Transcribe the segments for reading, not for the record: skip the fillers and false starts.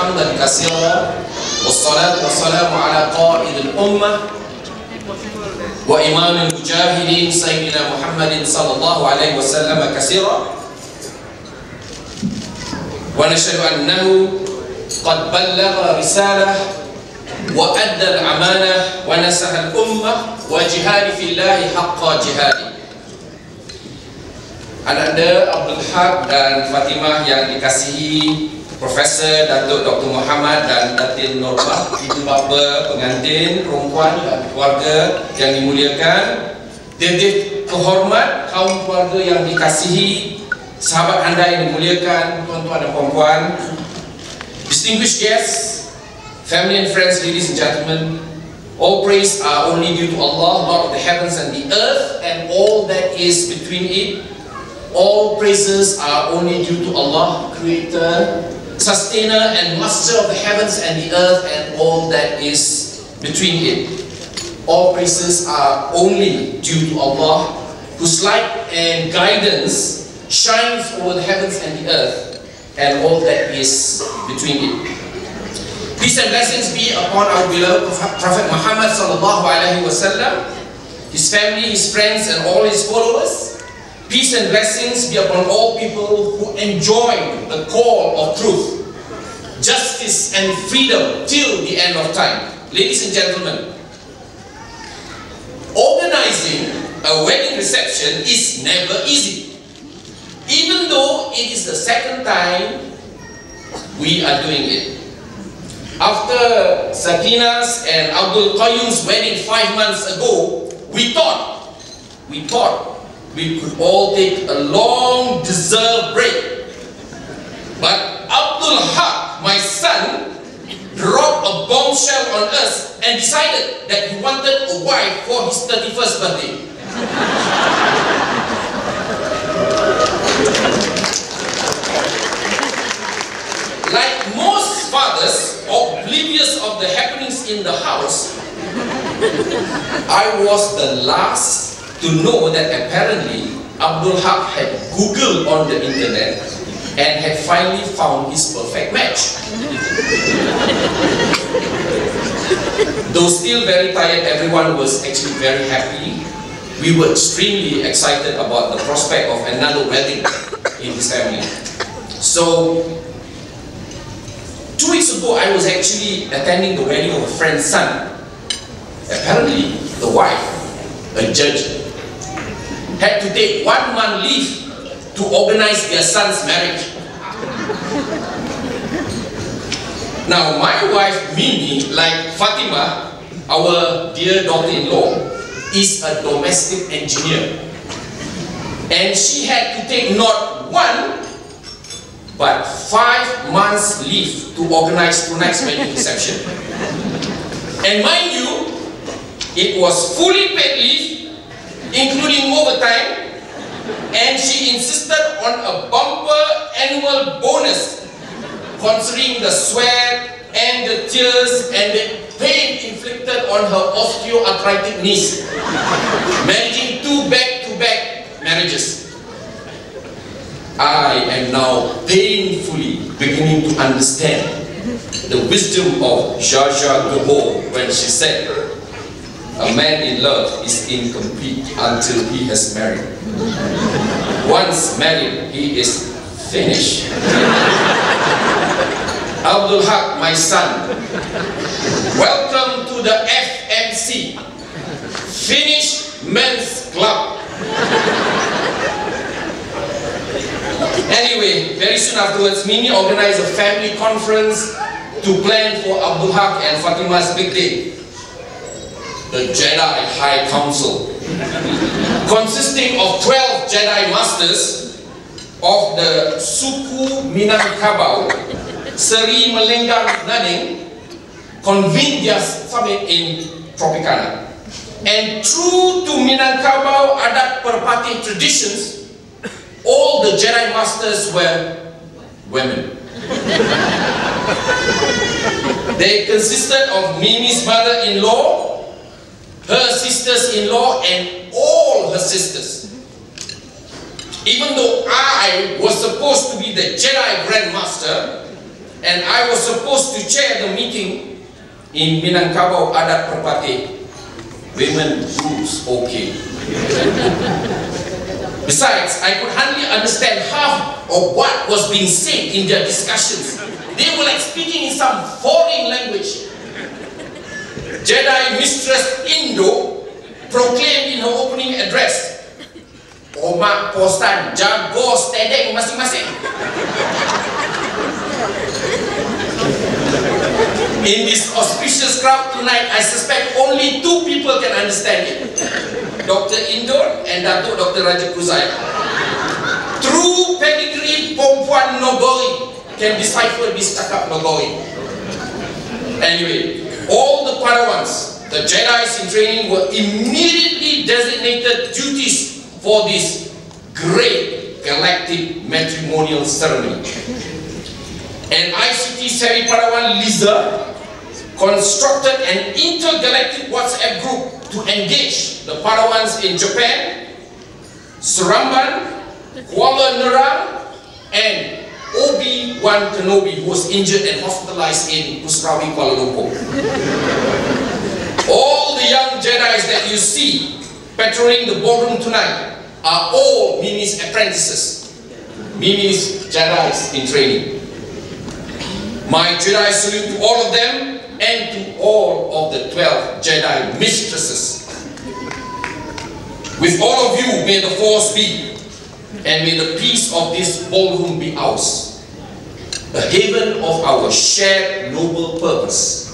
حمدا كثيرا والصلاة والسلام على قائد الأمة وإمام المجاهدين سيدنا محمد صلى الله عليه وسلم كثيرا ونشهد أنه قد بلغ رسالة وأدى الأمانة ونصح الأمة وجهاد في الله حق جهاده. Ananda Abdul Haq dan Fatimah yang dikasihi Profesor Datuk Dr. Muhammad dan Datin Norbah, ibu bapa, pengantin, perempuan dan keluarga yang dimuliakan, detik kehormat kaum keluarga yang dikasihi, sahabat anda yang dimuliakan, tuan-tuan dan puan-puan, distinguished guests, family and friends, ladies and gentlemen, all praise are only due to Allah, Lord of the heavens and the earth and all that is between it. All praises are only due to Allah, Creator, Sustainer and Master of the heavens and the earth and all that is between it. All praises are only due to Allah, whose light and guidance shines over the heavens and the earth and all that is between it. Peace and blessings be upon our beloved Prophet Muhammad sallallahu alaihi wasallam, his family, his friends and all his followers. Peace and blessings be upon all people who enjoy the call of truth, justice and freedom till the end of time. Ladies and gentlemen, organizing a wedding reception is never easy. Even though it is the second time we are doing it. After Sakina's and Abdul Qayyum's wedding 5 months ago, we thought we could all take a long deserved break. But Abdul Haq, my son, dropped a bombshell on us and decided that he wanted a wife for his 31st birthday. Like most fathers oblivious of the happenings in the house, I was the last to know that apparently Abdul Haq had Googled on the internet and had finally found his perfect match. Though still very tired, everyone was actually very happy. We were extremely excited about the prospect of another wedding in his family. So 2 weeks ago, I was actually attending the wedding of a friend's son. Apparently, the wife, a judge, had to take 1 month leave to organize their son's marriage. Now, my wife Mimi, like Fatima, our dear daughter-in-law, is a domestic engineer. And she had to take not 1, but 5 months leave to organize tonight's wedding reception. And mind you, it was fully paid leave, including overtime, and she insisted on a bumper annual bonus, considering the sweat and the tears and the pain inflicted on her osteoarthritic knees, managing 2 back-to-back marriages. I am now painfully beginning to understand the wisdom of Zsa Zsa Gabor when she said, "A man in love is incomplete until he has married. Once married, he is finished." Abdul Haq, my son, welcome to the FMC, Finished Men's Club. Anyway, very soon afterwards, Mimi organized a family conference to plan for Abdul Haq and Fatima's big day. The Jedi High Council, consisting of 12 Jedi Masters of the Suku Minangkabau, Seri Melenggang Naning, convened their summit in Tropicana. And true to Minangkabau Adat Perpati traditions, all the Jedi Masters were women. They consisted of Mimi's mother-in-law, her sisters-in-law and all her sisters. Even though I was supposed to be the Jedi Grandmaster, and I was supposed to chair the meeting in Minangkabau Adat Perpati. Women rules okay. Besides, I could hardly understand half of what was being said in their discussions. They were like speaking in some foreign language. Jedi Mistress Indo proclaimed in her opening address, "Omak Postan, jago stedeng masing-masing." In this auspicious crowd tonight, I suspect only two people can understand it. Dr. Indor and Datuk Dr. Raja Kruzai. True pedigree perempuan Nogoi can decipher this cakap Nogoi. Anyway, all the Padawans, the Jedis in training, were immediately designated duties for this great galactic matrimonial ceremony. An ICT savvy Padawan Liza constructed an intergalactic WhatsApp group to engage the Padawans in Japan, Seramban, Kuala Nerang, and Obi-Wan Kenobi, who was injured and hospitalized in Pusrawi, Kuala Lumpur. All the young Jedis that you see patrolling the ballroom tonight are all Mimi's apprentices, Mimi's Jedis in training. My Jedi salute to all of them and to all of the 12 Jedi mistresses. With all of you, may the force be, and may the peace of this ballroom be ours, a haven of our shared noble purpose.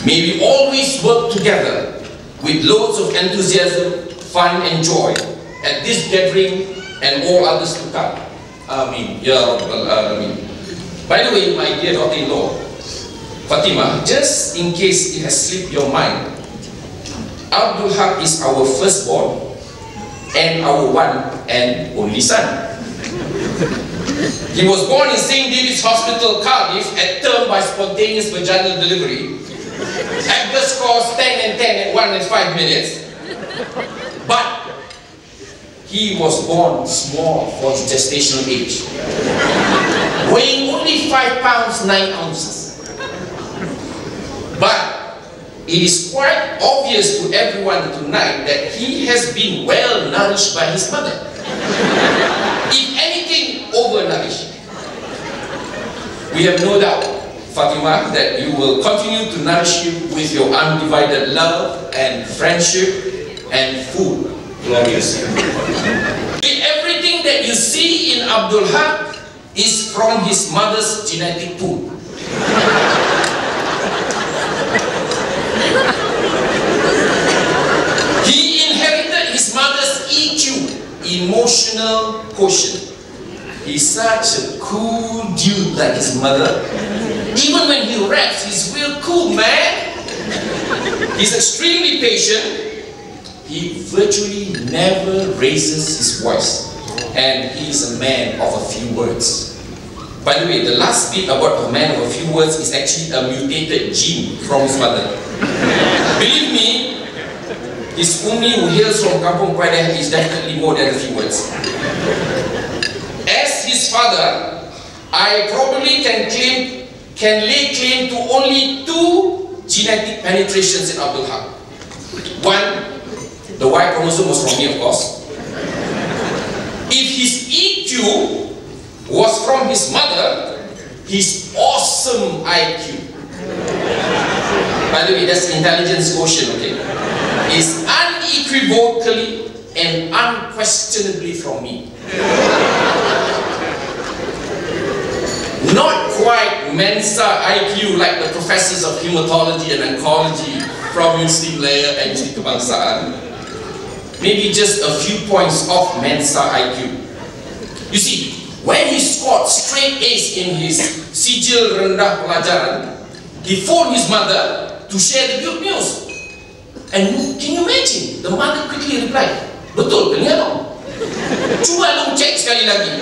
May we always work together with loads of enthusiasm, fun and joy at this gathering and all others to come. Ameen. Ya Rabbal Alameen. By the way, my dear daughter-in-law, Fatima, just in case it has slipped your mind, Abdul Haq is our firstborn and our one and only son. He was born in St. David's Hospital, Cardiff, at term by spontaneous vaginal delivery. Abdul scores 10 and 10 at 1 and 5 minutes. But he was born small for his gestational age, weighing only 5 pounds 9 ounces. But it is quite obvious to everyone tonight that he has been well nourished by his mother. If anything, overnourished. We have no doubt, Fatima, that you will continue to nourish him with your undivided love and friendship and food. Glorious. Everything that you see in Abdul Haq is from his mother's genetic pool. He inherited his mother's EQ, emotional quotient. He's such a cool dude like his mother. Even when he raps, he's real cool, man. He's extremely patient. He virtually never raises his voice. And he's a man of a few words. By the way, the last bit about a man of a few words is actually a mutated gene from his mother. Believe me, his ummi who hails from Kampung Padang is definitely more than a few words. As his father, I probably can lay claim to only 2 genetic penetrations in Abdul Haq. One, the Y chromosome was from me, of course. If his EQ was from his mother, his awesome IQ, by the way, that's intelligence quotient, okay, is unequivocally and unquestionably from me. Not quite Mensa IQ like the professors of hematology and oncology from Universiti Malaya and Universiti Kebangsaan. Maybe just a few points off Mensa IQ. You see, when he scored straight A's in his sijil rendah pelajaran, he phoned his mother to share the good news. And can you imagine? The mother quickly replied, "Betul ke ni ano? Cuba long cek sekali lagi.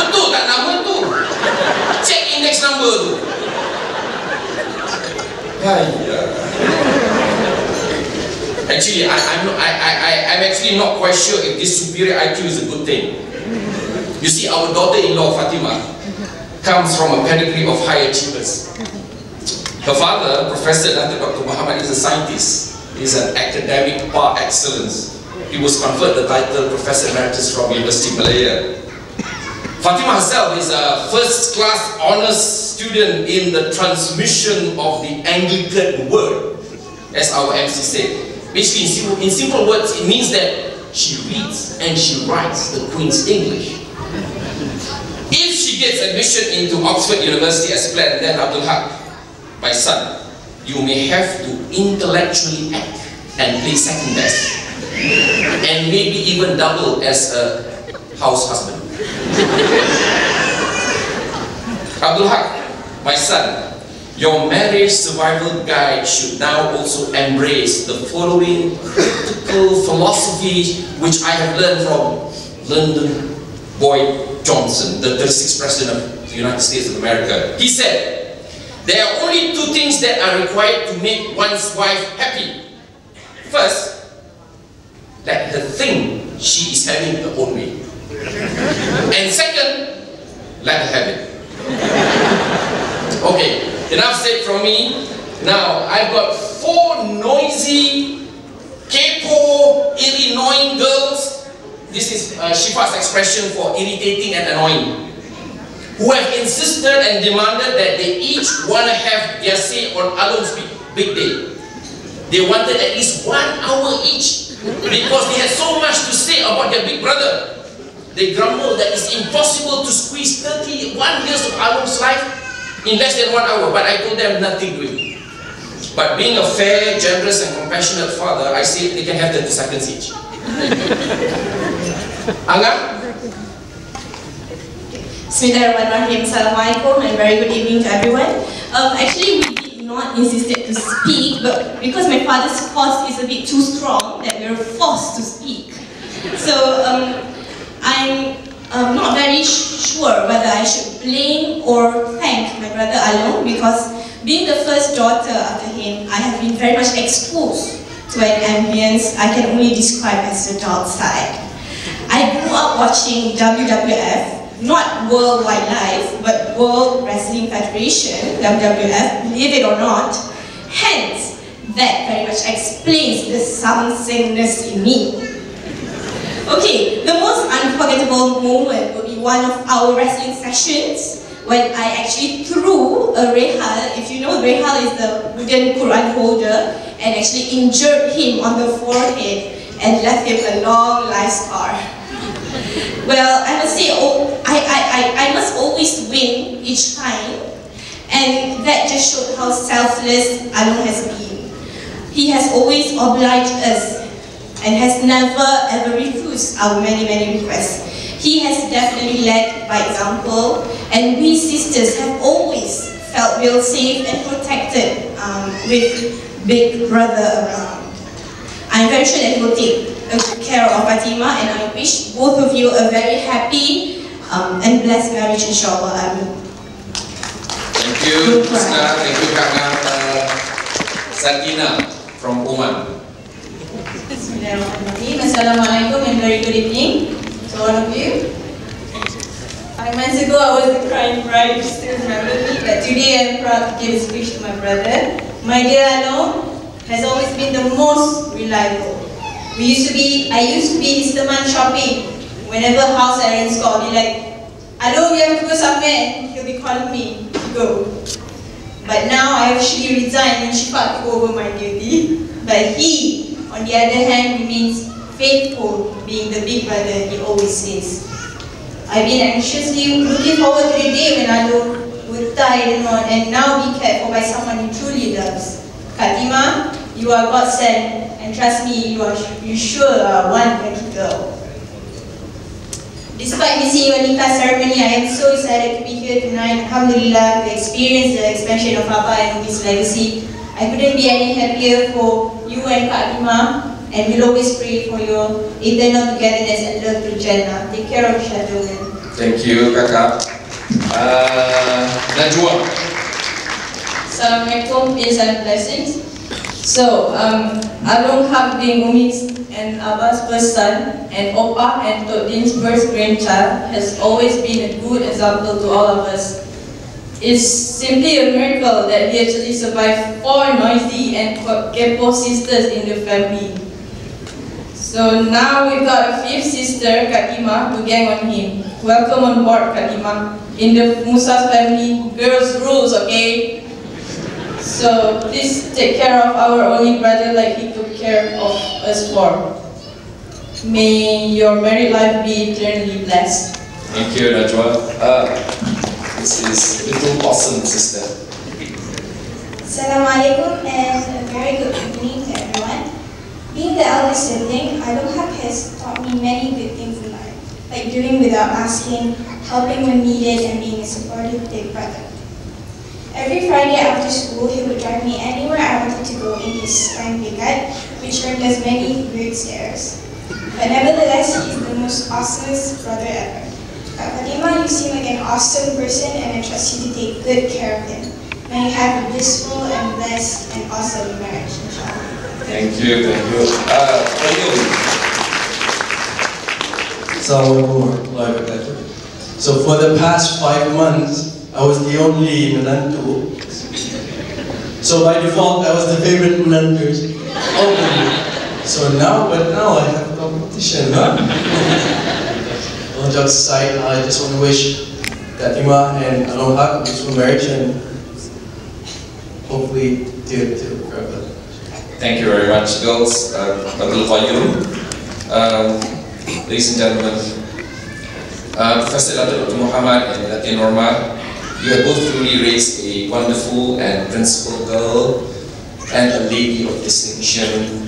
Betul tak nama tu? Cek index number tu." Actually, I'm actually not quite sure if this superior IQ is a good thing. You see, our daughter-in-law Fatima, comes from a pedigree of high achievers. Her father, Professor Dr. Muhammad, is a scientist. He's an academic par excellence. He was conferred the title Professor Emeritus from University of Malaya. Fatima herself is a first-class honors student in the transmission of the Anglican word, as our MC said. Basically, in simple words, it means that she reads and she writes the Queen's English. If she gets admission into Oxford University as planned, then Abdul Haq, my son, you may have to intellectually act and play second best, and maybe even double as a house husband. Abdul Haq, my son, your marriage survival guide should now also embrace the following critical philosophy which I have learned from Lyndon Boyd Johnson, the 36th President of the United States of America. He said, there are only two things that are required to make one's wife happy. First, let her think she is having her own way. And second, let her have it. Okay, enough said from me. Now, I've got 4 noisy, kepo, annoying girls. This is Shifa's expression for irritating and annoying, who have insisted and demanded that they each want to have their say on Alom's big day. They wanted at least 1 hour each because they had so much to say about their big brother. They grumbled that it's impossible to squeeze 31 years of Alom's life in less than 1 hour, but I told them nothing doing. But being a fair, generous and compassionate father, I said they can have 30 seconds each. Angga? Bismillahirrahmanirrahim. Assalamualaikum and very good evening to everyone. Actually, we did not insist to speak, but because my father's force is a bit too strong, that we were forced to speak. So I'm not very sure whether I should blame or thank my brother Alom, because being the first daughter after him, I have been very much exposed to an ambience I can only describe as the dark side. I grew up watching WWF, not World Wildlife, but World Wrestling Federation, WWF, believe it or not. Hence, that very much explains the somesingness in me. Okay, the most unforgettable moment will be one of our wrestling sessions when I actually threw a rehal. If you know, rehal is the wooden Quran holder, and actually injured him on the forehead and left him a long life scar. Well, I must say, I must always win each time, and that just showed how selfless Alom has been. He has always obliged us and has never ever refused our many requests. He has definitely led by example, and we sisters have always felt real safe and protected with Big Brother around. I'm very sure that he will take good care of Fatima, and I wish both of you a very happy and blessed marriage, inshallah. Thank you, Krishna. Thank you, Kak Santina from Oman. Assalamualaikum and very good evening to all of you. 5 months ago I was the crying bride, you still remember me, but today I'm proud to give a speech to my brother. My dear Alom has always been the most reliable. I used to be his teman shopping. Whenever house errands call, I'll be like, Alom, we have to go somewhere. He'll be calling me to go. But now I actually resigned and Shifa took over my duty. But he, on the other hand, remains faithful, being the big brother he always is. I've been anxiously looking forward to the day when Alom would die and now be cared for by someone he truly loves. Fatima, you are God sent, and trust me, you sure are one lucky girl. Despite missing your nikah ceremony, I am so excited to be here tonight, alhamdulillah, to experience the expansion of Papa and Umi's legacy. I couldn't be any happier for you and Fatima, and we'll always pray for your eternal togetherness and love to Jannah. Take care of each other. Thank you, Kakak. Najwa. Assalamualaikum, peace and blessings. So, Alom Haq being Umi's and Abba's first son, and Oppa and Todin's first grandchild, has always been a good example to all of us. It's simply a miracle that he actually survived 4 noisy and kepo sisters in the family. So now we've got a 5th sister, Katima, to gang on him. Welcome on board, Katima. In the Musa's family, girls rules, okay? So please take care of our only brother like he took care of us 4. May your married life be eternally blessed. Thank you, Najwa. This is little awesome sister. Assalamualaikum and a very good evening to everyone. Being the eldest sibling, Aloha has taught me many good things in life, like doing without asking, helping when needed, and being a supportive big brother. Every Friday after school, he would drive me anywhere I wanted to go in his fine pickup, which earned us many great stares. But nevertheless, he is the most awesomest brother ever. Fatima, you seem like an awesome person, and I trust you to take good care of him. May you have a blissful and blessed and awesome marriage, inshallah. Thank you, thank you. Assalamualaikum warahmatullahi wabarakatuh. So for the past 5 months, I was the only menantu. So by default, I was the favorite menantu. So now I have competition, huh? All jokes aside, I just want to wish Fatima and Aloha a peaceful marriage and hopefully till forever. Thank you very much, girls. Ladies and gentlemen, Professor Dr. Muhammad and Datin Norma, you have both truly raised a wonderful and principled girl and a lady of distinction.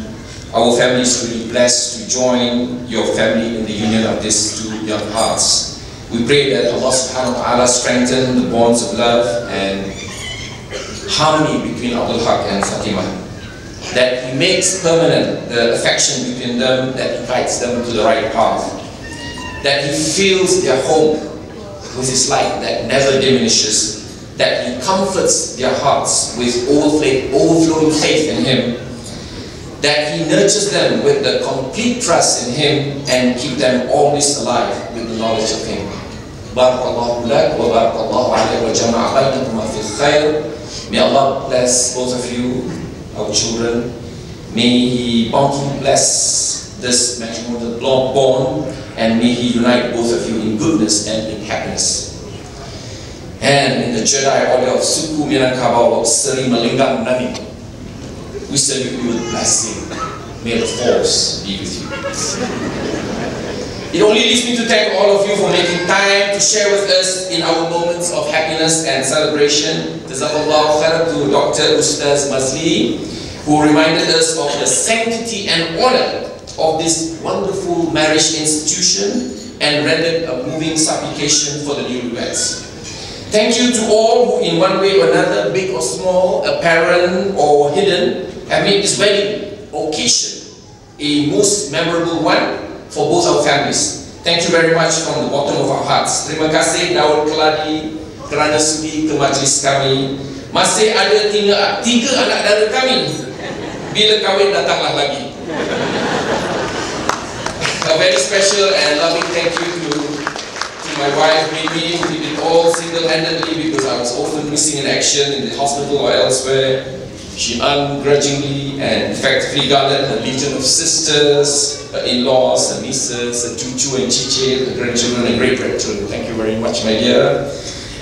Our family is really blessed to join your family in the union of these 2 young hearts. We pray that Allah subhanahu wa ta'ala strengthen the bonds of love and harmony between Abdul Haq and Fatima. That He makes permanent the affection between them, that He guides them to the right path. That He fills their home with His light that never diminishes. That He comforts their hearts with overflowing faith in Him. That He nurtures them with the complete trust in Him and keep them always alive with the knowledge of Him. Barakallahu lak wa barakallahu alayhi wa jama'a bainakuma fil khair. May Allah bless both of you, our children. May He bountifully bless this matrimonial bond, and may He unite both of you in goodness and in happiness. And in the Jedi order of Suku Minangkabau Seri Malingam Nami, we salute you with blessing. May the force be with you. It only leaves me to thank all of you for making time to share with us in our moments of happiness and celebration. Jazakallahu khairan to Dr. Ustaz Mazli, who reminded us of the sanctity and honor of this wonderful marriage institution and rendered a moving supplication for the newlyweds. Thank you to all who in one way or another, big or small, apparent or hidden, have made this wedding occasion a most memorable one for both our families. Thank you very much from the bottom of our hearts. Terima kasih Daud Keladi kerana sudi ke majlis kami. Masih ada 3 anak dara kami. Bila kahwin datanglah lagi. A very special and loving thank you to my wife, Mimi, who did it all single-handedly because I was often missing in action in the hospital or elsewhere. She ungrudgingly and effectively gathered her legion of sisters, her in-laws, her nieces, her cucu and chiche, her grandchildren and great-grandchildren. Thank you very much, my dear.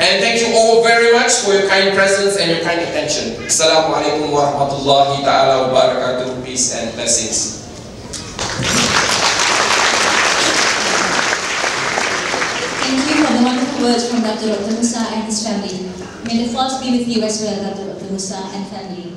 And thank you all very much for your kind presence and your kind attention. Assalamualaikum warahmatullahi ta'ala wabarakatuh. Peace and blessings. Thank you for the wonderful words from Dr. Musa and his family. May the force be with you as well, Dr. Musa and family.